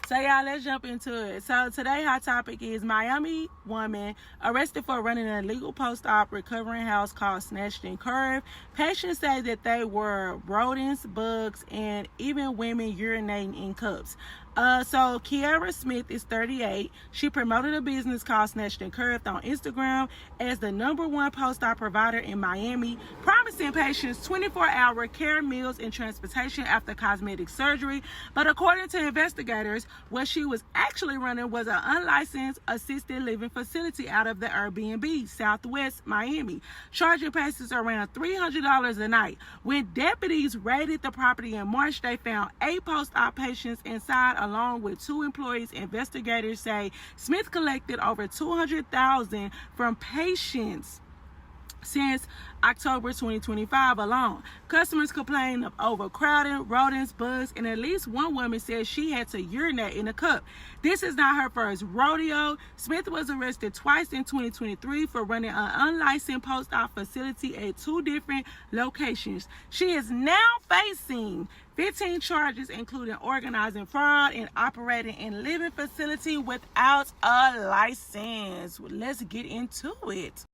So y'all, let's jump into it. So today hot topic is Miami woman arrested for running an illegal post-op recovering house called Snatched and Curved. Patients say that they were rodents, bugs, and even women urinating in cups. So Kiara Smith is 38. She promoted a business called Snatched and Curved on Instagram as the #1 post-op provider in Miami, promising patients 24-hour care, meals, and transportation after cosmetic surgery. But according to investigators, what she was actually running was an unlicensed assisted living facility out of the Airbnb, Southwest Miami, charging patients around $300 a night. When deputies raided the property in March, they found 8 post-op patients inside, along with 2 employees. Investigators say Smith collected over $200,000 from patients since October 2025 alone. Customers complained of overcrowding, rodents, bugs, and at least one woman said she had to urinate in a cup. This is not her first rodeo. Smith was arrested twice in 2023 for running an unlicensed post-op facility at 2 different locations. She is now facing 15 charges, including organizing fraud and operating a living facility without a license. Let's get into it.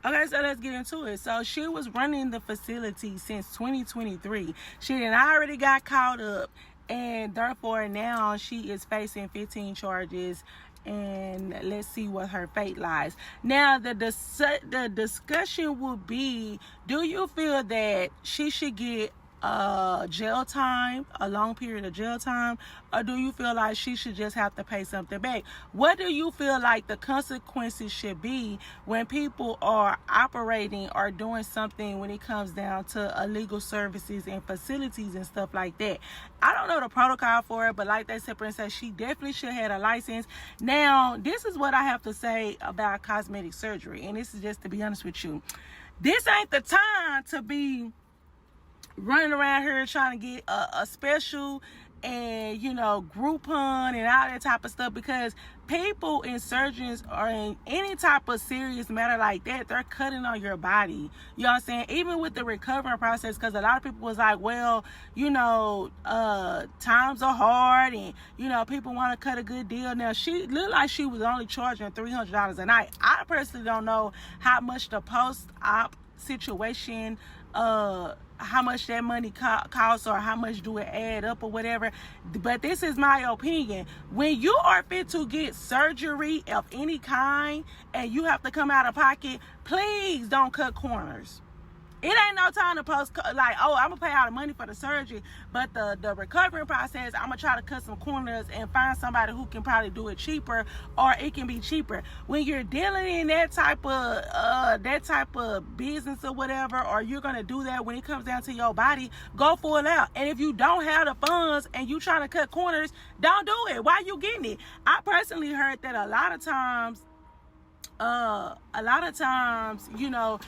Okay, so let's get into it. So she was running the facility since 2023. She had already got caught up, and therefore now she is facing 15 charges. And let's see what her fate lies. Now, the discussion will be: do you feel that she should get jail time, a long period of jail time, or do you feel like she should just have to pay something back? What do you feel like the consequences should be when people are operating or doing something when it comes down to illegal services and facilities and stuff like that? I don't know the protocol for it, but like they said, Princess, she definitely should have a license. Now, this is what I have to say about cosmetic surgery, and this is just to be honest with you. This ain't the time to be running around here trying to get a special and, you know, Groupon and all that type of stuff, because people and surgeons are in any type of serious matter like that, they're cutting on your body. You know what I'm saying? Even with the recovering process, because a lot of people was like, well, you know, times are hard and, you know, people want to cut a good deal. Now, she looked like she was only charging $300 a night. I personally don't know how much the post-op situation, how much that money costs, or how much do it add up or whatever. But this is my opinion. When you are fit to get surgery of any kind and you have to come out of pocket, please don't cut corners. It ain't no time to post like, oh, I'm gonna pay all the money for the surgery, but the recovering process, I'm gonna try to cut some corners and find somebody who can probably do it cheaper, or it can be cheaper. When you're dealing in that type of business or whatever, or you're gonna do that when it comes down to your body, go full out. And if you don't have the funds and you trying to cut corners, don't do it. Why you getting it? I personally heard that a lot of times, you know,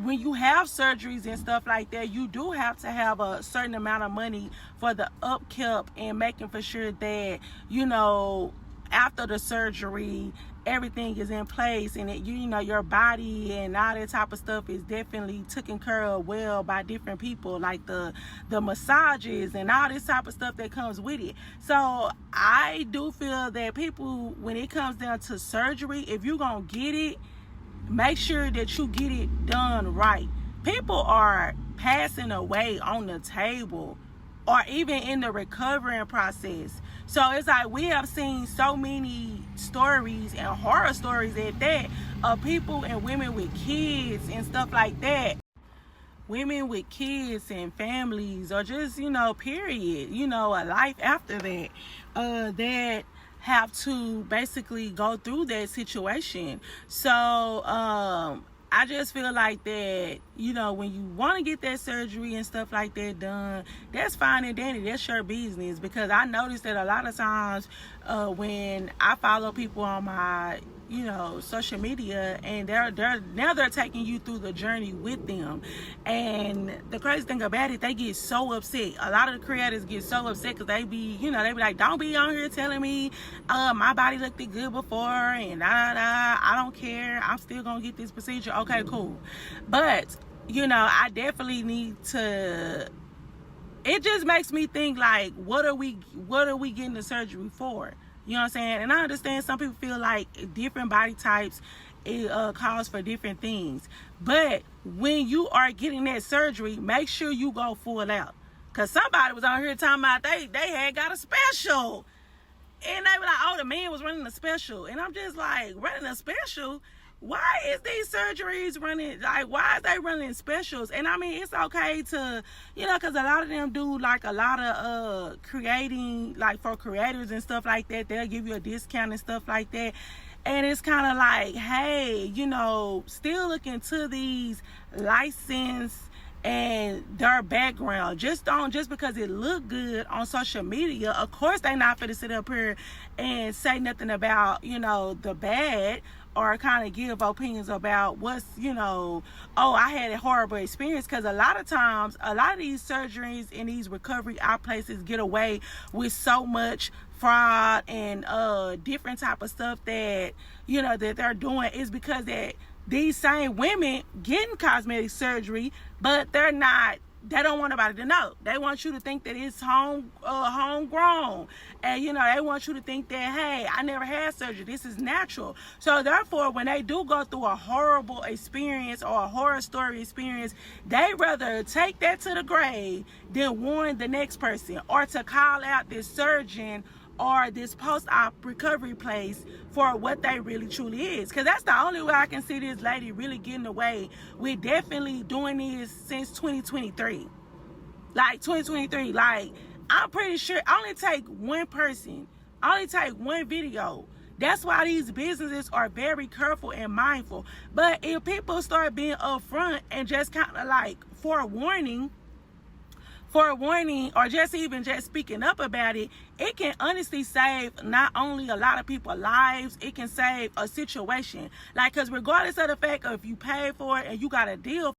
when you have surgeries and stuff like that, you do have to have a certain amount of money for the upkeep and making for sure that, you know, after the surgery, everything is in place, and it, you know, your body and all that type of stuff is definitely taken care of well by different people, like the massages and all this type of stuff that comes with it. So I do feel that people, when it comes down to surgery, if you're gonna get it, make sure that you get it done right. People are passing away on the table or even in the recovering process. So it's like we have seen so many stories and horror stories at that of people and women with kids and stuff like that. Women with kids and families, or just, you know, period, you know, a life after that, that have to basically go through that situation. So I just feel like that, you know, when you want to get that surgery and stuff like that done, that's fine and dandy. That's your business. Because I noticed that a lot of times when I follow people on my, you know, social media, and they're taking you through the journey with them. And the crazy thing about it, they get so upset. A lot of the creators get so upset because they be like, don't be on here telling me my body looked good before and I don't care, I'm still gonna get this procedure. Okay, cool. But, you know, I definitely need to it just makes me think, like, what are we getting the surgery for? You know what I'm saying? And I understand some people feel like different body types, it calls for different things. But when you are getting that surgery, make sure you go full out. Because somebody was on here talking about they had got a special. And they were like, oh, the man was running a special. And I'm just like, running a special? Why is these surgeries running, like, why is they running specials? And I mean, it's okay to, you know, because a lot of them do, like, a lot of creating, like, for creators and stuff like that. They'll give you a discount and stuff like that. And it's kind of like, hey, you know, still look into these license and their background. Just because it look good on social media, of course they not finna sit up here and say nothing about, you know, the bad, or kind of give opinions about what's, you know, oh, I had a horrible experience. Because a lot of times, a lot of these surgeries and these recovery out places get away with so much fraud and different type of stuff that, you know, that they're doing, is because that these same women getting cosmetic surgery, but they don't want nobody to know. They want you to think that it's homegrown. And, you know, they want you to think that, hey, I never had surgery. This is natural. So, therefore, when they do go through a horrible experience or a horror story experience, they rather take that to the grave than warn the next person, or to call out this surgeon or this post-op recovery place for what they really truly is. Because that's the only way I can see this lady really getting away with definitely doing this since 2023. Like, 2023. Like, I'm pretty sure only take one person, only take one video. That's why these businesses are very careful and mindful. But if people start being upfront and just kind of like forewarning, or just even just speaking up about it, it can honestly save not only a lot of people's lives, it can save a situation. Like, because regardless of the fact of if you pay for it and you got a deal